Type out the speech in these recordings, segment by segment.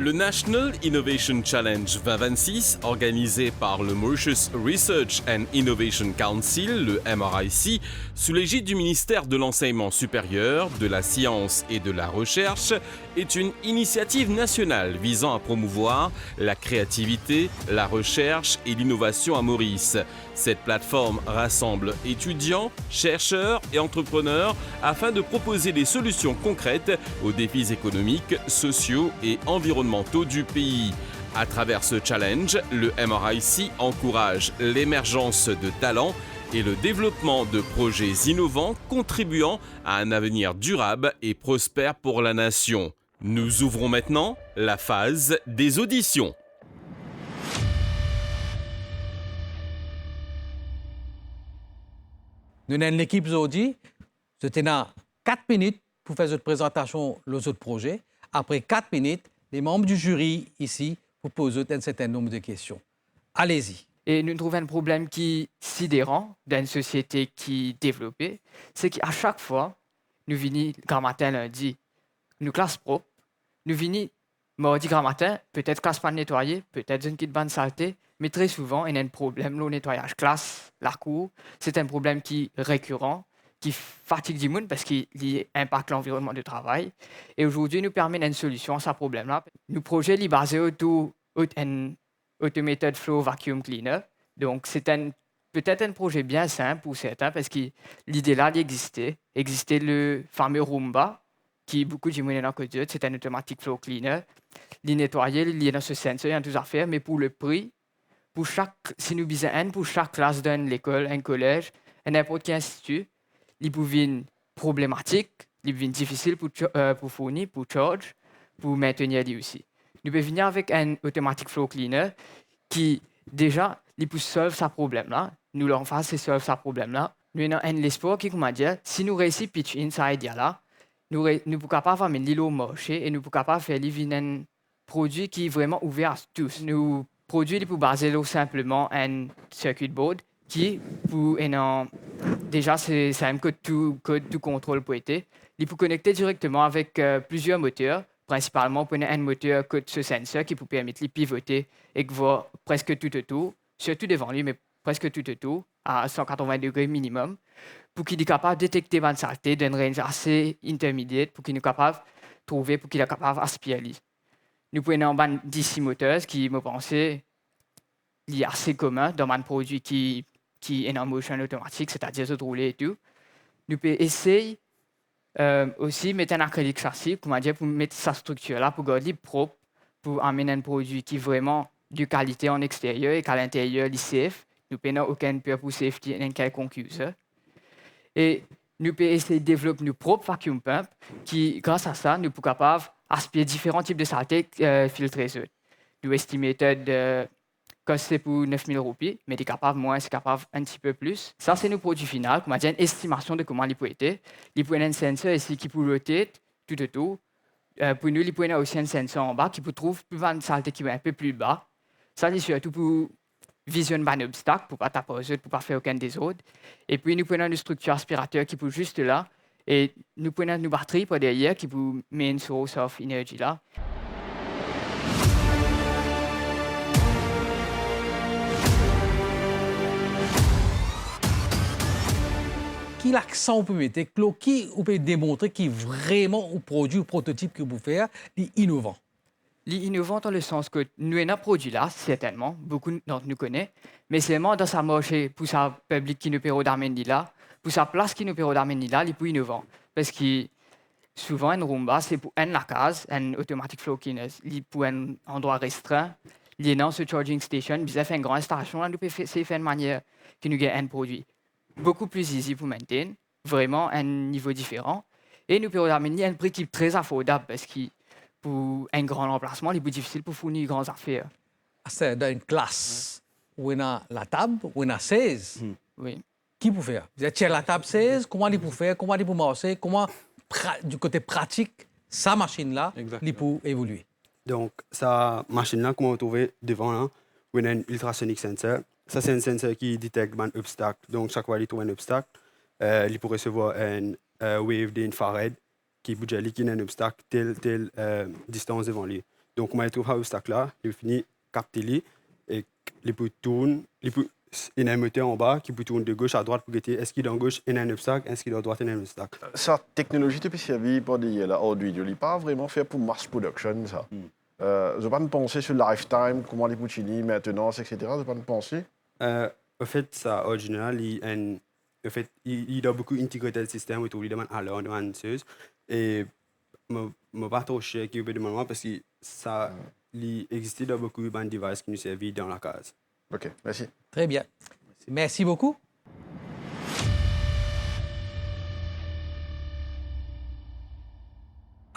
Le National Innovation Challenge 2026, organisé par le Mauritius Research and Innovation Council, le MRIC, sous l'égide du ministère de l'Enseignement supérieur, de la Science et de la Recherche, est une initiative nationale visant à promouvoir la créativité, la recherche et l'innovation à Maurice. Cette plateforme rassemble étudiants, chercheurs et entrepreneurs afin de proposer des solutions concrètes aux défis économiques, sociaux et environnementaux du pays. À travers ce challenge, le MRIC encourage l'émergence de talents et le développement de projets innovants contribuant à un avenir durable et prospère pour la nation. Nous ouvrons maintenant la phase des auditions. Nous avons une équipe aujourd'hui, c'était dans 4 minutes pour faire cette présentation de autres projets. Après 4 minutes, les membres du jury ici vous posent un certain nombre de questions. Allez-y. Et nous trouvons un problème qui est sidérant dans une société qui est développée, c'est qu'à chaque fois, nous venons grand matin, lundi, nous classe propre, nous venons mardi grand matin, peut-être classe pas nettoyée, peut-être une petite bande saleté, mais très souvent, il y a un problème, le nettoyage classe, la cour, c'est un problème qui est récurrent, qui fatigue du monde parce qu'il impacte l'environnement de travail. Et aujourd'hui, nous permet une solution à ce problème-là. Nos projets sont basés autour d'une Automated Flow Vacuum Cleaner. Donc, c'est peut-être un projet bien simple pour certains parce que l'idée là, il existait le fameux Roomba, qui beaucoup de gens connaissent, c'est un automatic flow cleaner. Il nettoyer, il est dans ce sens, il y a tout à faire, mais pour le prix, si nous disons pour chaque classe d'une école, un collège, n'importe quel institut, il peut être problématique, il peut être difficile pour fournir, pour charge, pour maintenir lui aussi. Nous pouvons venir avec un automatic flow cleaner qui, déjà, il peut résoudre ce problème-là. Nous l'en faisons, c'est résoudre ce problème-là. Nous avons un espoir qui, comme dire, si nous réussissons à pitcher cette idée-là, nous pouvons capable amener l'île au marché et nous pouvons capable faire un produit qui est vraiment ouvert à tous. Nous produit pour baser simplement un circuit board qui pour déjà c'est un code tout contrôle pour être. Il peut connecter directement avec plusieurs moteurs, principalement pour un moteur code ce sensor qui peut permettre de pivoter et de voir presque tout autour, surtout devant lui, mais presque tout autour à 180 degrés minimum, pour qu'il soit capable de détecter une saleté d'un range assez intermédiaire, pour qu'il soit capable de trouver, pour qu'il soit capable d'aspirer. Nous prenons un DC moteurs qui, me pensais, est assez commun dans un produit qui est en motion automatique, c'est-à-dire de rouler et tout. Nous pouvons essayer aussi de mettre un acrylique châssis, comment dire, pour mettre sa structure là, pour garder propre, pour amener un produit qui est vraiment de qualité en extérieur et qu'à l'intérieur, il est safe. Nous n'avons aucune peur pour safety en quelconque user. Et nous pouvons essayer de développer nos propres vacuum pumps qui, grâce à ça, nous sommes capables d'aspirer différents types de saleté filtrées. Nous estimons que c'est pour 9 000 roupies, mais c'est capable moins, c'est capable un petit peu plus. Ça, c'est nos produits finaux. On a une estimation de comment il peut être. Il peut y avoir un sensor ici qui peut roter tout autour. Pour nous, il peut y avoir aussi un sensor en bas qui peut trouver plus de saleté qui est un peu plus bas. Ça, c'est surtout pour visionner un obstacle, pour ne pas taper aux autres, pour ne pas faire aucun des autres. Et puis, nous prenons une structure aspirateur qui peut juste là. Et nous prenons une batterie pour derrière qui peut mettre une source of energy là. Quel accent vous pouvez mettre, qui vous pouvez démontrer qui vraiment un produit ou prototype que vous faites est innovant? L'innovant dans le sens que nous avons un produit là, certainement, beaucoup d'entre nous connaissent, mais c'est vraiment dans sa marché, pour sa public qui nous peut d'amener là, pour sa place qui nous peut d'amener là, il est plus innovant. Parce que souvent, un Roomba, c'est pour la case, un automatic flow cleaner, pour un endroit restreint, il est dans ce charging station, il fait une grande installation, là, nous pouvons faire de manière que nous gagnons un produit beaucoup plus easy pour maintenir, vraiment un niveau différent. Et nous pouvons amener un prix qui est très affordable parce que pour un grand emplacement, il est plus difficile pour fournir de grandes affaires. C'est dans une classe où on a la table, où on a 16. Oui. Qui peut faire? Vous êtes sur la table 16, comment il peut faire? Comment il peut marcher? Comment, du côté pratique, sa machine-là, il peut évoluer? Donc, sa machine-là, comment on trouve devant, là, où on a un ultrasonic sensor. Ça, c'est un sensor qui détecte un obstacle. Donc, chaque fois qu'il trouve un obstacle, il peut recevoir une wave d'infrared qui peut dire qu'il y a un obstacle telle distance devant lui. Donc, comment il trouve un obstacle là, il finit capter lui et il peut tourner, il y a un moteur en bas qui peut tourner de gauche à droite pour guetter est-ce qu'il est en gauche, il y a un obstacle, est-ce qu'il est à droite, il y a un obstacle. Sa technologie te peut servir pour des Arduino, il n'est pas vraiment fait pour mass production, ça. Je pas penser sur le lifetime, comment les Puccini, maintenance, etc. Je pas penser. En fait, ça, original, il a beaucoup intégré le système autour de demande alors, demande chose. Et je ne pas trop cher qui peut demander parce que ça il existe dans beaucoup de devices qui nous servent dans la case. Ok, merci. Très bien. Merci beaucoup.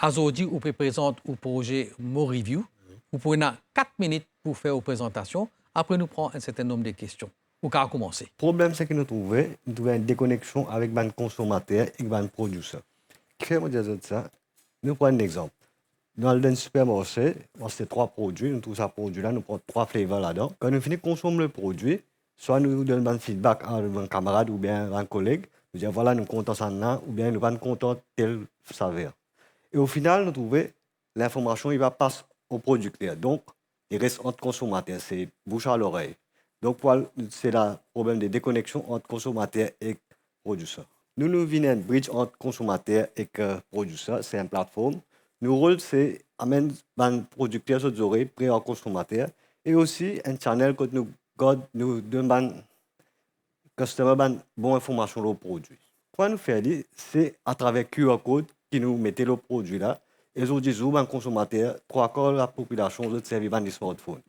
Aujourd'hui, vous présente le projet MoReview. Vous prenez 4 minutes pour faire une présentation. Après, nous prenons un certain nombre de questions. Vous pouvez commencer. Le problème, c'est que nous trouvons une déconnexion avec les consommateurs et les producteurs. Qu'est-ce que je veux dire ça? Nous prenons un exemple. Dans le supermarché, on a 3 produits, nous trouvons ce produit-là, nous prenons 3 flavors là-dedans. Quand nous finissons de consommer le produit, soit nous donnons un feedback à un camarade ou bien à un collègue, nous disons voilà, nous comptons ça là, ou bien nous ne comptons pas tel saveur. Et au final, nous trouvons l'information il va passer au producteur. Donc, il reste entre consommateurs, c'est bouche à l'oreille. Donc, c'est le problème de déconnexion entre consommateurs et producteurs. Nous venons un bridge entre consommateurs et producteurs, c'est une plateforme. Notre rôle, c'est d'amener les producteurs aux oreilles près aux consommateurs et aussi un channel que nous donnons aux customers bonne information sur le produit. Quand nous faisons, c'est à travers QR code qui nous mettait le produit là. Et aujourd'hui, les consommateurs, 3/4 de la population, de servir des smartphones.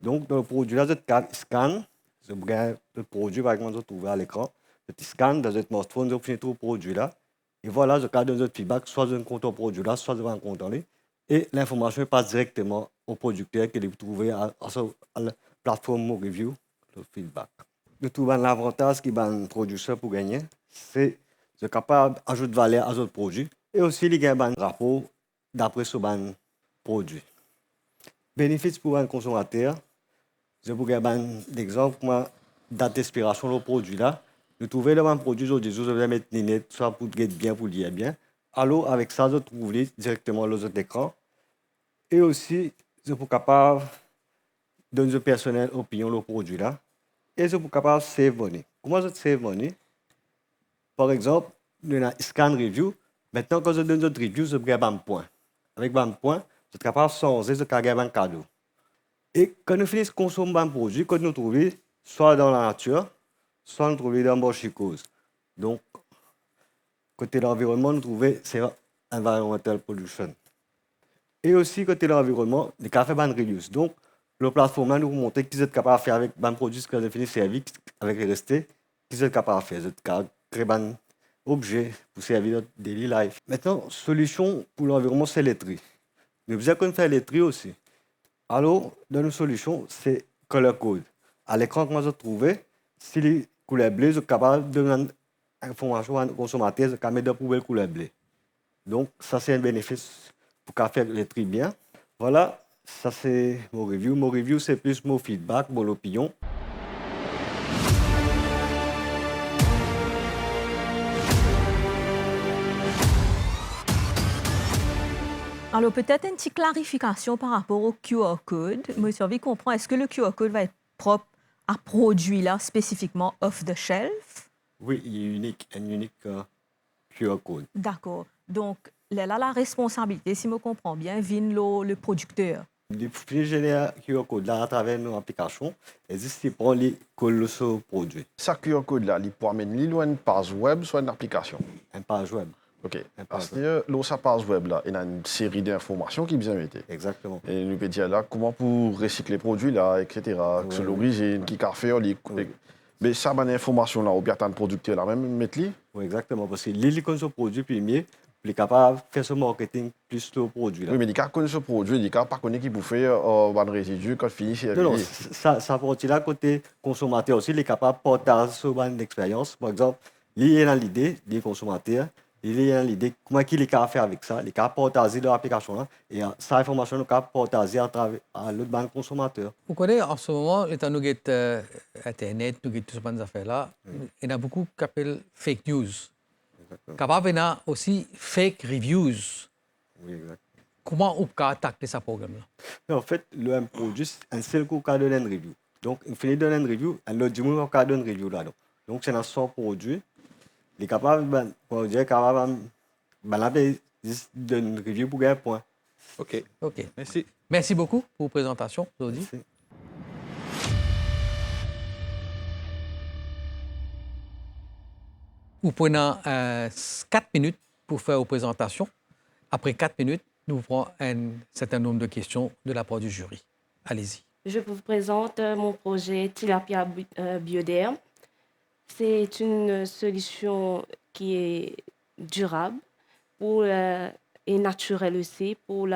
Donc, dans le produit là, je scanne, je regarde le produit, par exemple, je trouve à l'écran, je scanne dans le smartphone, je finis tout le produit là. Et voilà, je garde un feedback, soit je compte au produit là, soit je vais en compte en ligne. Et l'information passe directement au producteur qui est trouvé à la plateforme MoReview, le feedback. Nous trouvons l'avantage qui va un producteur pour gagner, c'est de capable d'ajouter valeur à notre produit et aussi il y a un rapport d'après ce produit. Bénéfice pour un consommateur, je vous donne un exemple, comme date d'expiration du produit là. Nous trouvons le même produit aujourd'hui, je vais mettre une lunette, soit pour être bien, pour lire bien. Alors, avec ça, je trouve directement les autres écrans. Et aussi, je suis capable de donner personnel opinion le produit là. Et je suis capable de save money. Comment je save money? Par exemple, nous avons un scan review. Maintenant, quand je donne notre review, je vais un point. Avec un point, je suis capable de changer, je vais un cadeau. Et quand nous finissons de consommer un produit, quand nous trouvons, soit dans la nature, soit nous trouvons dans la chicose. Donc, côté de l'environnement, nous trouvons c'est environmental pollution. Et aussi, côté de l'environnement, les cafés ban reuse. Donc, la plateforme là nous montre qu'ils sont capables de faire avec un produit que nous fini servir avec les restés, qu'ils sont capables de faire. Ils sont créer un objet pour servir notre daily life. Maintenant, solution pour l'environnement, c'est les tri. Nous avons besoin de faire les tri aussi. Alors, dans nos solutions, c'est color code. À l'écran que moi je trouvais, si les couleurs bleues sont capables de donner information aux consommateurs, ils mettre dans poubelle couleur bleue. Donc, ça, c'est un bénéfice pour faire les tri bien. Voilà, ça, c'est mon review. Mon review, c'est plus mon feedback, mon opinion. Alors, peut-être une petite clarification par rapport au QR code. Moi, j'ai envie de comprendre, est-ce que le QR code va être propre à produit là, spécifiquement off the shelf? Oui, il est unique, un unique QR code. D'accord. Donc, là, la responsabilité, si je me comprends bien, vient le producteur. Les plus général QR code là, à travers nos applications, existe pour les coller sur produit. Ce QR code là, il peut amener une page web, soit une application. Une page web. Ok. Parce que sa page web là, il y a une série d'informations qui bien été. Exactement. Et nous peut dire là comment pour recycler les produits là, etc. Oui. Sur l'origine, qui a fait, oui. Mais ça, bonne information là, ou bien tant de producteurs là, même mettre li. Oui, exactement. Parce que les ce produit premier, il est capable de faire ce marketing plus le produit là. Oui, mais il connaît ce produit, il pas connaît qui pour faire un résidu quand il finit. Non, ça partie là côté consommateur aussi, il est capable de partager son expérience. Par exemple, il y a l'idée des consommateurs. Il y a l'idée comment il est capable de faire avec ça, il est capable de partager dans l'application là, et cette information est capable de partager à travers l'autre banque consommateur. Vous connaissez, en ce moment, étant nous avons Internet, nous avons toutes ces affaires là, il y a beaucoup qui appellent fake news. Capable, il y a aussi fake reviews. Oui, exact. comment on peut attaquer ce problème-là? Mais en fait, le même produit, un seul coup, on donne une review. Donc, il finit de donner une review, et l'autre du monde, on donne une review là-dedans. Donc, c'est dans son produit. Il est capable, on dirait capable, là, de donner une review pour gagner un point. OK. OK. Merci. Merci beaucoup pour vos présentations, Zodi. Merci. Vous prenez 4 minutes pour faire vos présentations. Après 4 minutes, nous prenons un certain nombre de questions de la part du jury. Allez-y. Je vous présente mon projet Tilapia Bioderm. C'est une solution qui est durable et naturelle aussi pour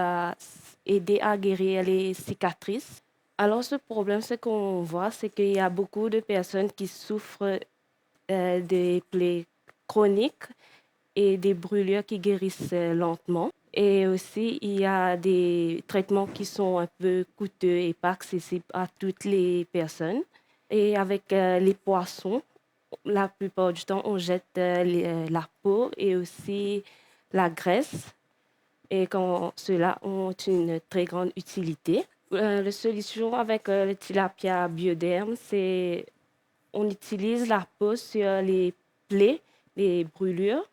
aider à guérir les cicatrices. Alors, ce problème, ce qu'on voit, c'est qu'il y a beaucoup de personnes qui souffrent des plaies chroniques et des brûlures qui guérissent lentement. Et aussi, il y a des traitements qui sont un peu coûteux et pas accessibles à toutes les personnes. Et avec les poissons, la plupart du temps, on jette la peau et aussi la graisse. Et quand ceux-là ont une très grande utilité. La solution avec le tilapia bioderme, c'est on utilise la peau sur les plaies, les brûlures.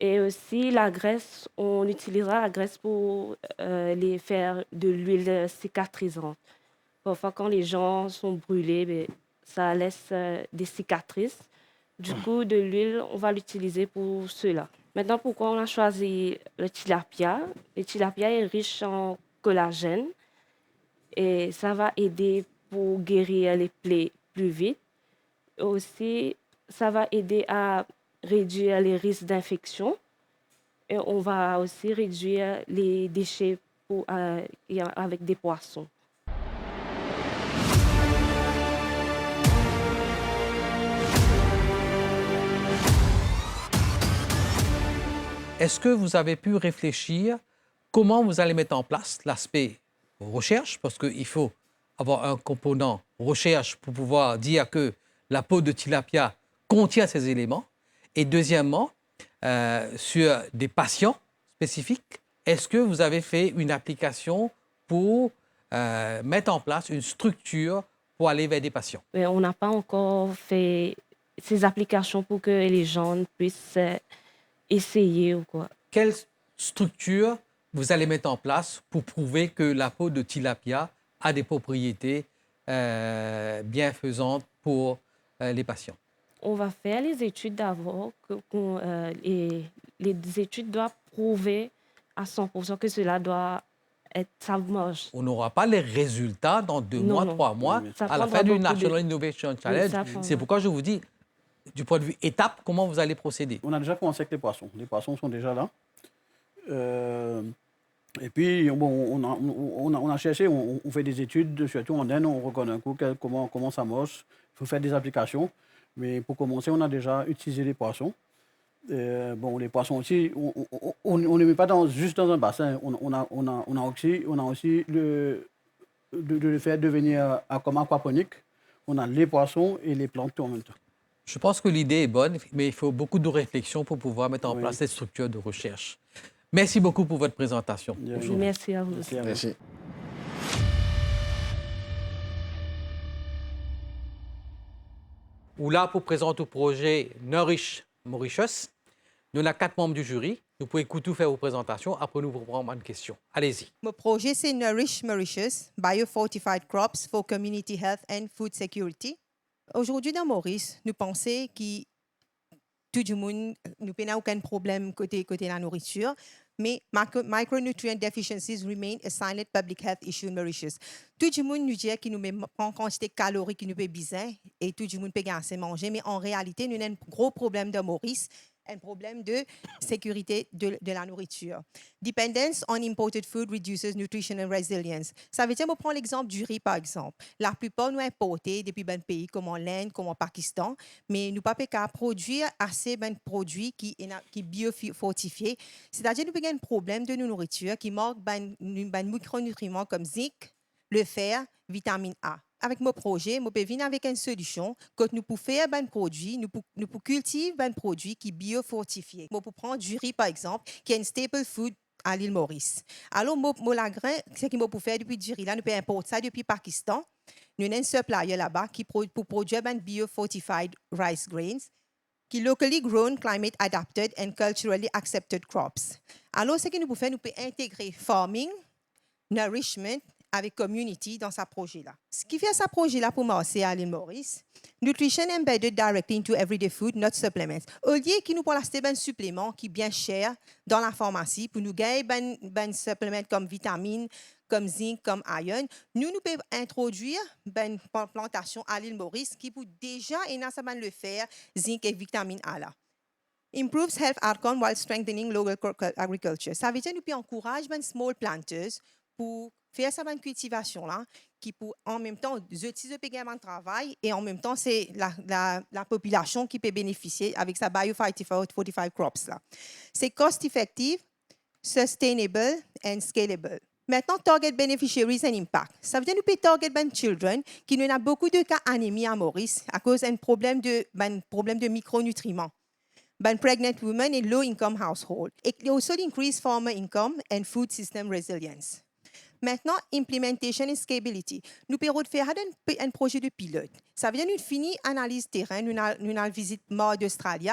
Et aussi la graisse, on utilisera la graisse pour les faire de l'huile cicatrisante. Parfois, quand les gens sont brûlés, ben, ça laisse des cicatrices. Du coup, de l'huile, on va l'utiliser pour cela. Maintenant, pourquoi on a choisi le tilapia? Le tilapia est riche en collagène et ça va aider pour guérir les plaies plus vite. Aussi, ça va aider à réduire les risques d'infection et on va aussi réduire les déchets avec des poissons. Est-ce que vous avez pu réfléchir comment vous allez mettre en place l'aspect recherche? Parce qu'il faut avoir un component recherche pour pouvoir dire que la peau de tilapia contient ces éléments. Et deuxièmement, sur des patients spécifiques, est-ce que vous avez fait une application pour mettre en place une structure pour aller vers des patients? Mais on n'a pas encore fait ces applications pour que les gens puissent essayer ou quoi. Quelle structure vous allez mettre en place pour prouver que la peau de tilapia a des propriétés bienfaisantes pour les patients? On va faire les études d'abord. Et les études doivent prouver à 100% que cela doit être, ça marche. On n'aura pas les résultats dans 2 Non, mois, non. 3 mois, Ça à la prendra fin du beaucoup de- National Innovation Challenge. ça prendra. C'est pourquoi je vous dis, du point de vue étape, comment vous allez procéder. On a déjà commencé avec les poissons. Les poissons sont déjà là. Et puis, bon, on a cherché, on fait des études, surtout en Inde, on reconnaît un coup comment ça marche. Il faut faire des applications. Mais pour commencer, on a déjà utilisé les poissons. Bon, les poissons aussi, on ne les met pas juste dans un bassin. On a aussi de le faire devenir comme aquaponique. On a les poissons et les plantes en même temps. Je pense que l'idée est bonne, mais il faut beaucoup de réflexion pour pouvoir mettre en Oui. place cette structure de recherche. Merci beaucoup pour votre présentation. Merci à vous. Merci à vous. Merci. Ou là, pour présenter le projet Nourish Mauritius, nous avons 4 membres du jury. Nous pouvons écouter faire vos présentations. Après, nous vous prendre une question. Allez-y. Mon projet, c'est Nourish Mauritius, Biofortified Crops for Community Health and Food Security. Aujourd'hui, dans Maurice, nous pensons que tout le monde, nous n'avons aucun problème côté la nourriture, mais micronutrient deficiencies remain a silent public health issue in Mauritius. Tout le monde nous dit que nous mettons en quantité de calories que nous pouvons besoin et tout le monde peut assez manger, mais en réalité, nous avons un gros problème dans Maurice, un problème de sécurité de la nourriture. Dependence on imported food reduces nutritional resilience. Ça veut dire, on prend l'exemple du riz, par exemple. La plupart nous importés depuis des pays comme en Inde, comme en Pakistan, mais nous ne pouvons pas produire assez de produits qui sont biofortifiés. C'est-à-dire, nous avons un problème de nourriture qui manque de micronutriments comme zinc, le fer, vitamine A. Avec mon projet, je peux venir avec une solution que nous pouvons faire un produit, nous pouvons cultiver un produit qui est biofortifié. Je peux prendre du riz, par exemple, qui est un staple food à l'île Maurice. Alors, moi, la grain, ce qu'il m'a pour faire depuis du riz là, nous pouvons importer ça depuis Pakistan. Nous avons un supplier là-bas qui pour produire un bio-fortified rice grains, qui locally grown, climate adapted and culturally accepted crops. Alors, ce que nous pouvons faire, nous pouvons intégrer farming, nourishment avec community dans ce projet-là. Ce qui fait ce projet-là pour moi, c'est à l'île Maurice. Nutrition embedded directly into everyday food, not supplements. Au lieu qu'il nous prend acheter un supplément qui est bien cher dans la pharmacie pour nous gagner un supplément comme vitamines, comme zinc, comme iron, nous pouvons introduire une plantation à l'île Maurice qui peut déjà le faire, zinc et vitamine A là. Improves health outcome while strengthening local agriculture. Ça veut dire que nous pouvons encourager les small planters pour faire cette cultivation-là, qui pour en même temps utiliser le paiement de travail et en même temps, c'est la population qui peut bénéficier avec sa bio-fortified crops. C'est cost-effective, sustainable and scalable. Maintenant, target beneficiaries and impact. Ça veut dire que nous pouvons target les children qui nous a beaucoup de cas anémie à Maurice à cause d'un problème de micronutriments. Pregnant women and low-income households. It also increase farmer income and food system resilience. Maintenant, implementation and scalability. Nous pouvons faire un projet de pilote. Ça veut dire que nous finissons l'analyse terrain, nous avons visité Mort d'Australie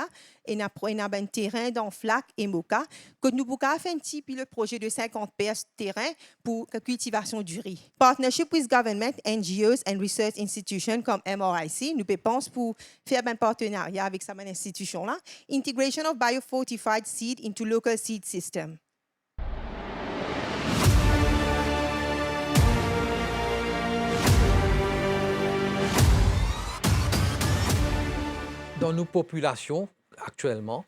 et nous avons un terrain dans Flac et Moka, que nous pouvons faire un petit pilote projet de 50 PS terrain pour la cultivation du riz. Partnership with government, NGOs and research institutions comme MRIC, nous pensons pour faire un partenariat avec cette institution-là. Integration of biofortified seed into local seed system. Dans nos populations actuellement,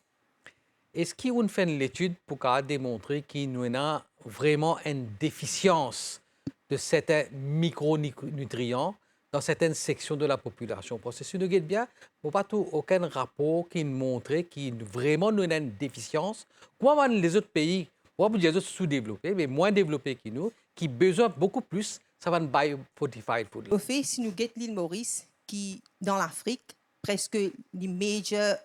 est-ce qu'on fait une étude pour démontrer qu'il y a vraiment une déficience de certains micronutriments dans certaines sections de la population? Parce que si nous regardons bien, il n'y a pas aucun rapport qui montre qu'il vraiment y a une déficience. Comment les autres pays, on va dire sous-développés, mais moins développés que nous, qui ont besoin beaucoup plus, ça va être bio-fortified food. Au fait, si nous regardons l'île Maurice, qui dans l'Afrique, presque les major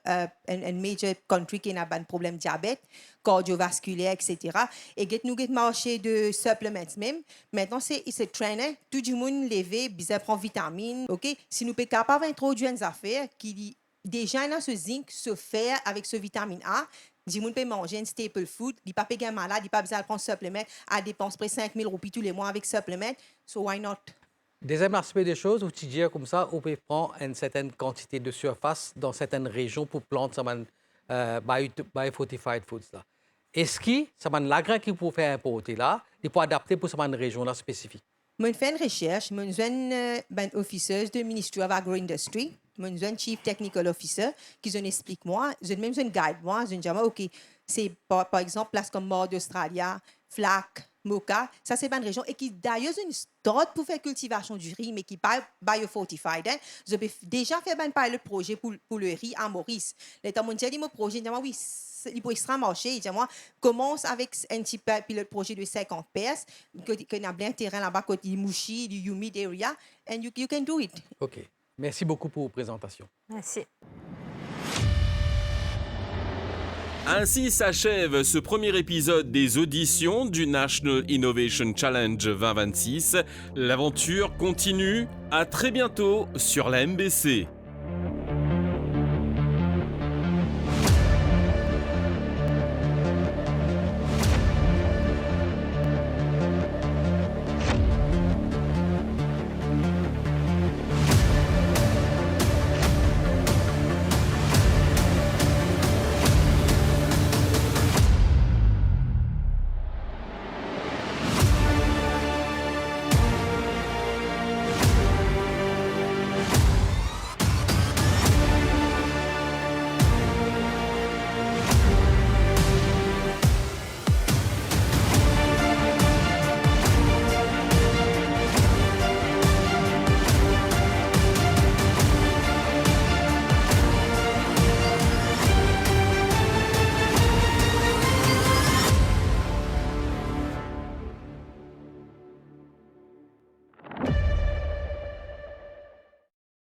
country qui a un problème de diabète, cardiovasculaire, etc. Et nous avons marché de suppléments même. Maintenant, c'est traîner. Tout le monde levé, besoin prendre vitamines. OK? Si nous sommes capables d'introduire une affaire qui déjà dans ce zinc, ce fer avec ce vitamine A, les gens peuvent manger un staple food, ils ne peuvent pas être malade, ils ne peuvent pas besoin de prendre supplément à dépenser près 5 000 roupies tous les mois avec supplément. So why not? Deuxième aspect des choses, vous dire comme ça, on peut prendre une certaine quantité de surface dans certaines régions pour planter bio-fortified foods là. Est-ce que ça va l'agrin qui peut faire importer là, il peut adapter pour cette région là spécifique? Je fais une recherche, je suis une officeuse du ministère de l'Agro-Industrie, je suis un chief technical officer qui explique moi, même un guide moi, je dis OK, c'est par exemple place comme Mort d'Australie, Flac, Moka, ça c'est une région et qui d'ailleurs une start pour faire cultivation du riz mais qui pas biofortified. Hein. Je peux déjà faire un pilot projet pour le riz à Maurice. L'état mondial dit mon projet, dit moi oui, il peut extra marcher, il dit moi commence avec un petit pilote projet de 50 PS que y a bien terrain là-bas côté Mouchi, du humid area and you can do it. OK. Merci beaucoup pour vos présentations. Merci. Ainsi s'achève ce premier épisode des auditions du National Innovation Challenge 2026. L'aventure continue. À très bientôt sur la MBC.